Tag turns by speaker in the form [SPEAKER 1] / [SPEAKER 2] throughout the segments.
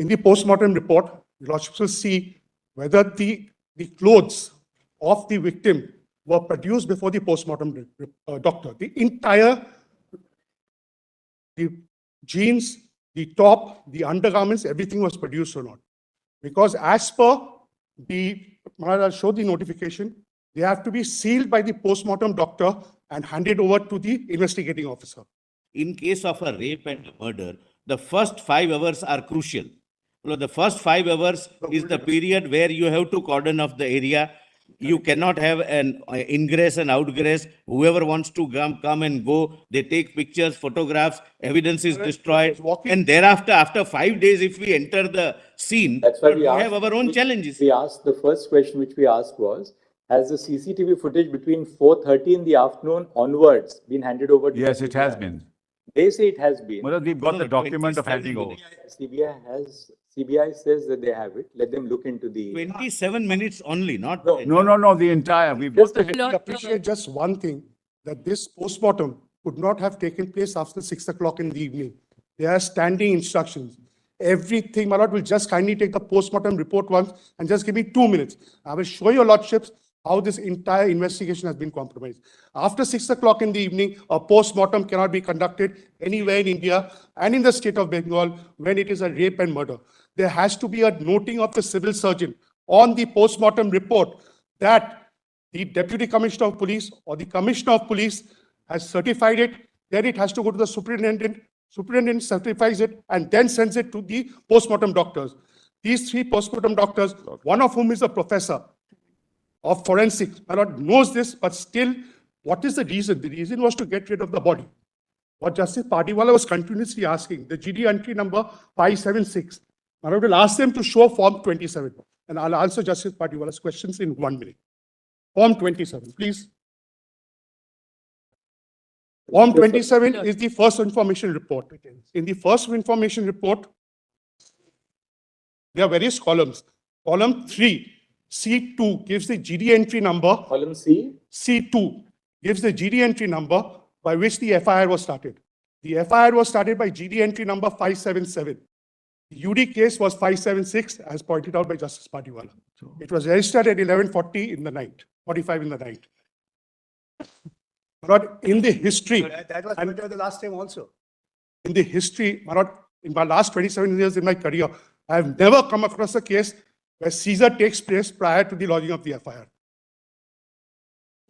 [SPEAKER 1] In the post-mortem report, your lordships will see whether the clothes of the victim were produced before the post-mortem doctor. The entire, the jeans, the top, the undergarments, everything was produced or not. Because as per the, I'll show the notification, they have to be sealed by the post-mortem doctor and handed over to the investigating officer.
[SPEAKER 2] In case of a rape and murder, the first 5 hours are crucial. The first 5 hours is the period where you have to cordon off the area. You cannot have an ingress and outgress. Whoever wants to come and go, they take pictures, photographs, evidence is destroyed. And thereafter, after 5 days, if we enter the scene,
[SPEAKER 3] that's why
[SPEAKER 2] we have our own challenges.
[SPEAKER 3] We asked, the first question which we asked was, has the CCTV footage between 4:30 in the afternoon onwards been handed over to
[SPEAKER 4] Yes, it has been.
[SPEAKER 3] They say it has been.
[SPEAKER 4] Well, we've got the document of handing over.
[SPEAKER 3] CBI says that they have it. Let them look into the...
[SPEAKER 2] 27 minutes only, not...
[SPEAKER 4] No, the entire. We've got the...
[SPEAKER 1] I appreciate just one thing, that this post-mortem could not have taken place after 6 o'clock in the evening. There are standing instructions. Everything, my lord, will just kindly take the post-mortem report once and just give me 2 minutes. I will show your lordships how this entire investigation has been compromised. After 6 o'clock in the evening, a post-mortem cannot be conducted anywhere in India and in the state of Bengal when it is a rape and murder. There has to be a noting of the civil surgeon on the post-mortem report that the Deputy Commissioner of Police or the Commissioner of Police has certified it. Then it has to go to the superintendent. Superintendent certifies it and then sends it to the post-mortem doctors. These 3 post-mortem doctors, one of whom is a professor of forensics, my lord, knows this, but still, what is the reason? The reason was to get rid of the body. What Justice Patiwala was continuously asking, the GD entry number 576. I will ask them to show Form 27, and I'll answer Justice Patiwala's questions in 1 minute. Form 27, please. Form 27 is the first information report. In the first information report, there are various columns. Column 3, C2 gives the GD entry number.
[SPEAKER 3] Column C?
[SPEAKER 1] C2 gives the GD entry number by which the FIR was started. The FIR was started by GD entry number 577. The UD case was 576, as pointed out by Justice Patiwala. It was registered at 11:40 in the night, 45 in the night. But in the history,
[SPEAKER 5] That was pointed out the last time also.
[SPEAKER 1] in the history, in my last 27 years in my career, I have never come across a case where seizure takes place prior to the lodging of the FIR.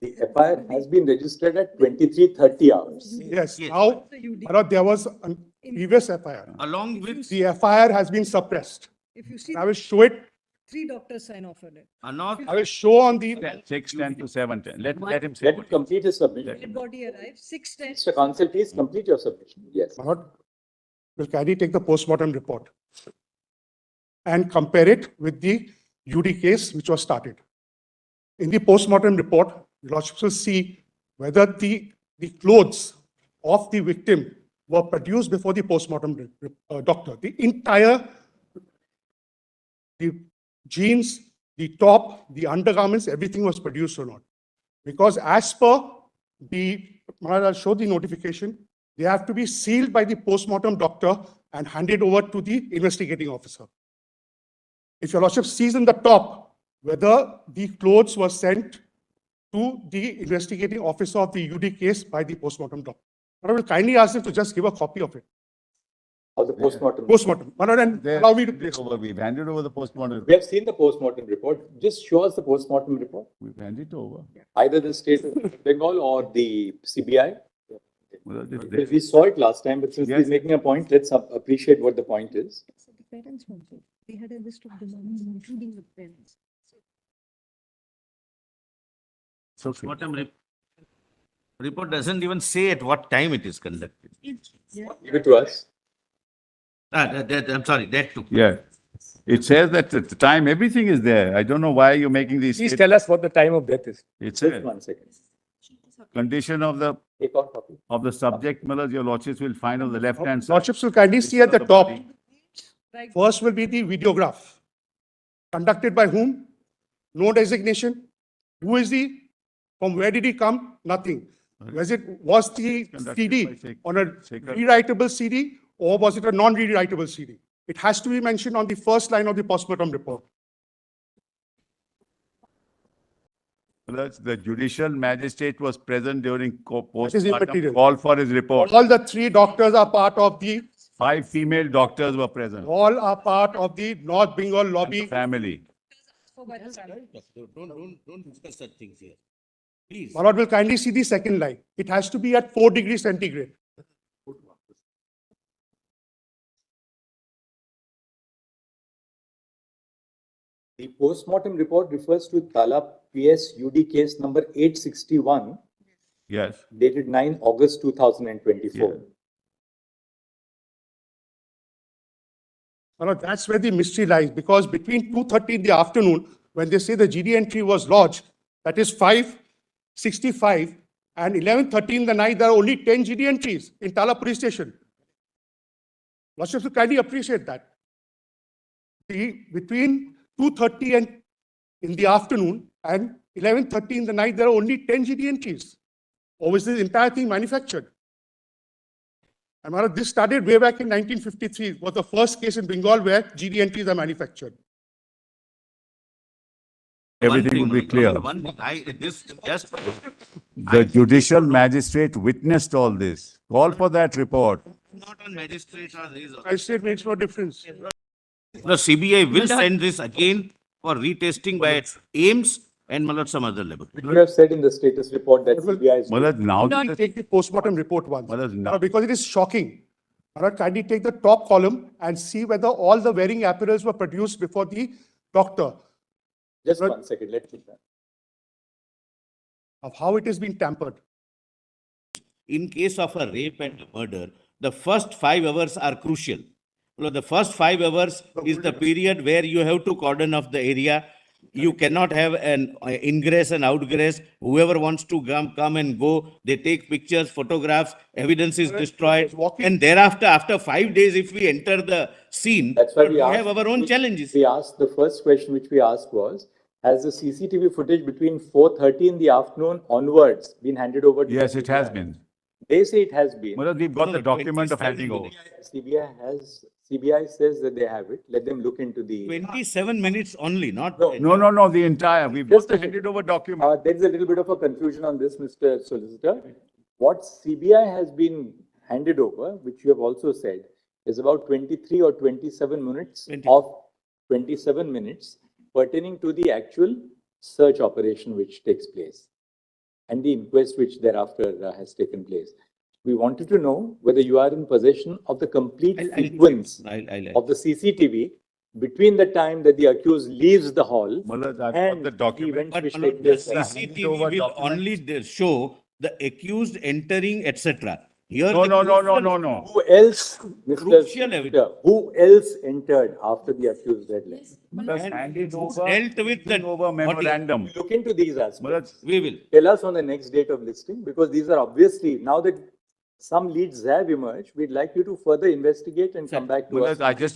[SPEAKER 3] The FIR has been registered at 23:30 hours.
[SPEAKER 1] Yes.
[SPEAKER 2] Yes.
[SPEAKER 1] Now, there was a previous FIR.
[SPEAKER 2] Along with...
[SPEAKER 1] The FIR has been suppressed.
[SPEAKER 6] If you see,
[SPEAKER 1] I will show it.
[SPEAKER 6] 3 doctors sign off on it.
[SPEAKER 1] I will show on the
[SPEAKER 4] 6:10 to 7:10. Let him say.
[SPEAKER 3] Let him complete his submission.
[SPEAKER 6] Dead body arrives, 6:10.
[SPEAKER 3] Mr. Counsel, please complete your submission. Yes.
[SPEAKER 1] my lord, will kindly take the post-mortem report and compare it with the UD case which was started. In the post-mortem report, your lordships will see whether the clothes of the victim were produced before the post-mortem doctor. The entire, the jeans, the top, the undergarments, everything was produced or not. Because as per the, I'll show the notification, they have to be sealed by the post-mortem doctor and handed over to the investigating officer. If your lordship sees in the top whether the clothes were sent to the investigating officer of the UD case by the post-mortem doctor. I will kindly ask them to just give a copy of it.
[SPEAKER 3] Of the postmortem.
[SPEAKER 1] Post-mortem. And allow me to place.
[SPEAKER 4] We've handed over the postmortem.
[SPEAKER 3] We have seen the postmortem report. Just show us the postmortem report.
[SPEAKER 4] We've handed over.
[SPEAKER 3] Either the state of Bengal or the CBI.
[SPEAKER 4] Well,
[SPEAKER 3] We saw it last time, but since
[SPEAKER 4] Yes.
[SPEAKER 3] he's making a point, let's appreciate what the point is.
[SPEAKER 6] So the parents also, they had a list of demands, including the parents.
[SPEAKER 2] Postmortem report doesn't even say at what time it is conducted.
[SPEAKER 3] Give it to us.
[SPEAKER 2] I'm sorry, that too.
[SPEAKER 4] Yeah. It says that at the time, everything is there. I don't know why you're making these.
[SPEAKER 5] Please tell us what the time of death is.
[SPEAKER 4] It's
[SPEAKER 3] Just
[SPEAKER 4] a
[SPEAKER 3] 1 second.
[SPEAKER 4] condition of
[SPEAKER 3] Take out copy.
[SPEAKER 4] the subject, Malad, your lordships will find on the left-hand side.
[SPEAKER 1] Lordships will kindly see at the top.
[SPEAKER 6] Right.
[SPEAKER 1] First will be the videograph. Conducted by whom? No designation. Who is he? From where did he come? Nothing. Was the
[SPEAKER 4] Conducted
[SPEAKER 1] CD
[SPEAKER 4] by
[SPEAKER 1] on a
[SPEAKER 4] Shekhar.
[SPEAKER 1] rewritable CD or was it a non-rewritable CD? It has to be mentioned on the first line of the postmortem report.
[SPEAKER 4] The judicial magistrate was present during
[SPEAKER 1] is immaterial.
[SPEAKER 4] postmortem, called for his report.
[SPEAKER 1] All the three doctors are part of the,
[SPEAKER 4] 5 female doctors were present.
[SPEAKER 1] all are part of the North Bengal lobby.
[SPEAKER 4] Family.
[SPEAKER 2] Don't discuss such things here. Please.
[SPEAKER 1] My lord will kindly see the second line. It has to be at 4 degrees centigrade.
[SPEAKER 3] The postmortem report refers to Tala PS UD case number 861,
[SPEAKER 4] Yes.
[SPEAKER 3] dated 9 August 2024.
[SPEAKER 4] Yeah.
[SPEAKER 1] My lord, that's where the mystery lies, because between 2:30 in the afternoon, when they say the GD entry was lodged, that is 5:65, and 11:30 in the night, there are only 10 GD entries in Tala police station. Lordship should kindly appreciate that. Between 2:30 and in the afternoon and 11:30 in the night, there are only 10 GD entries. Or was this entire thing manufactured? And my lord, this started way back in 1953. It was the first case in Bengal where GD entries are manufactured.
[SPEAKER 4] Everything will be clear.
[SPEAKER 2] One thing, just.
[SPEAKER 4] The judicial magistrate witnessed all this. Call for that report.
[SPEAKER 2] Not on magistrate or this.
[SPEAKER 1] I say it makes no difference.
[SPEAKER 2] The CBI will send this again for retesting by AIMS and some other level.
[SPEAKER 3] You have said in the status report that CBI is.
[SPEAKER 4] Malad, now
[SPEAKER 1] Kindly take the postmortem report once.
[SPEAKER 4] Malad, now-
[SPEAKER 1] Because it is shocking. Kindly take the top column and see whether all the wearing apparels were produced before the doctor,
[SPEAKER 3] Just 1 second, let's see that.
[SPEAKER 1] of how it has been tampered.
[SPEAKER 2] In case of a rape and murder, the first 5 hours are crucial. The first 5 hours is the period where you have to cordon off the area. You cannot have an ingress and outgress. Whoever wants to come and go, they take pictures, photographs, evidence is destroyed. And thereafter, after 5 days, if we enter the scene,
[SPEAKER 3] That's why
[SPEAKER 2] we have our own challenges.
[SPEAKER 3] We asked, the first question which we asked was, has the CCTV footage between 4:30 in the afternoon onwards been handed over to?
[SPEAKER 4] Yes,
[SPEAKER 3] the
[SPEAKER 4] it has
[SPEAKER 3] CBI?
[SPEAKER 4] been.
[SPEAKER 3] They say it has been.
[SPEAKER 4] Malad, we've got
[SPEAKER 2] No,
[SPEAKER 4] the
[SPEAKER 2] no,
[SPEAKER 4] document of
[SPEAKER 2] 27
[SPEAKER 4] handing over.
[SPEAKER 3] CBI says that they have it. Let them look into the.
[SPEAKER 2] 27 minutes only, not.
[SPEAKER 4] No, the entire. We've got
[SPEAKER 3] Just
[SPEAKER 4] the
[SPEAKER 3] a
[SPEAKER 4] handed over document.
[SPEAKER 3] There is a little bit of a confusion on this, Mr. Solicitor. What CBI has been handed over, which you have also said, is about 23 or 27 minutes
[SPEAKER 2] 20.
[SPEAKER 3] of 27 minutes pertaining to the actual search operation which takes place and the inquest which thereafter has taken place. We wanted to know whether you are in possession of the complete sequence of the CCTV between the time that the accused leaves the hall
[SPEAKER 4] Malad, I've got
[SPEAKER 3] and
[SPEAKER 4] the
[SPEAKER 3] the
[SPEAKER 4] document.
[SPEAKER 3] events
[SPEAKER 2] But
[SPEAKER 3] which
[SPEAKER 2] Manoj,
[SPEAKER 3] take
[SPEAKER 2] the
[SPEAKER 3] place.
[SPEAKER 2] CCTV
[SPEAKER 4] over
[SPEAKER 2] will
[SPEAKER 4] document.
[SPEAKER 2] only show the accused entering, etc. Here.
[SPEAKER 4] No,
[SPEAKER 2] the
[SPEAKER 4] no.
[SPEAKER 3] Who else, Mr.
[SPEAKER 2] Crucial
[SPEAKER 3] Speaker,
[SPEAKER 2] evidence.
[SPEAKER 3] who else entered after the accused deadline?
[SPEAKER 4] Malad, handed over,
[SPEAKER 2] Dealt with
[SPEAKER 4] giving
[SPEAKER 2] the
[SPEAKER 4] over
[SPEAKER 2] body.
[SPEAKER 4] memorandum.
[SPEAKER 3] Look into these aspects.
[SPEAKER 4] Malad,
[SPEAKER 2] We will.
[SPEAKER 3] Tell us on the next date of listing, because these are obviously, now that some leads have emerged, we'd like you to further investigate and come back to us.
[SPEAKER 4] Malad, I just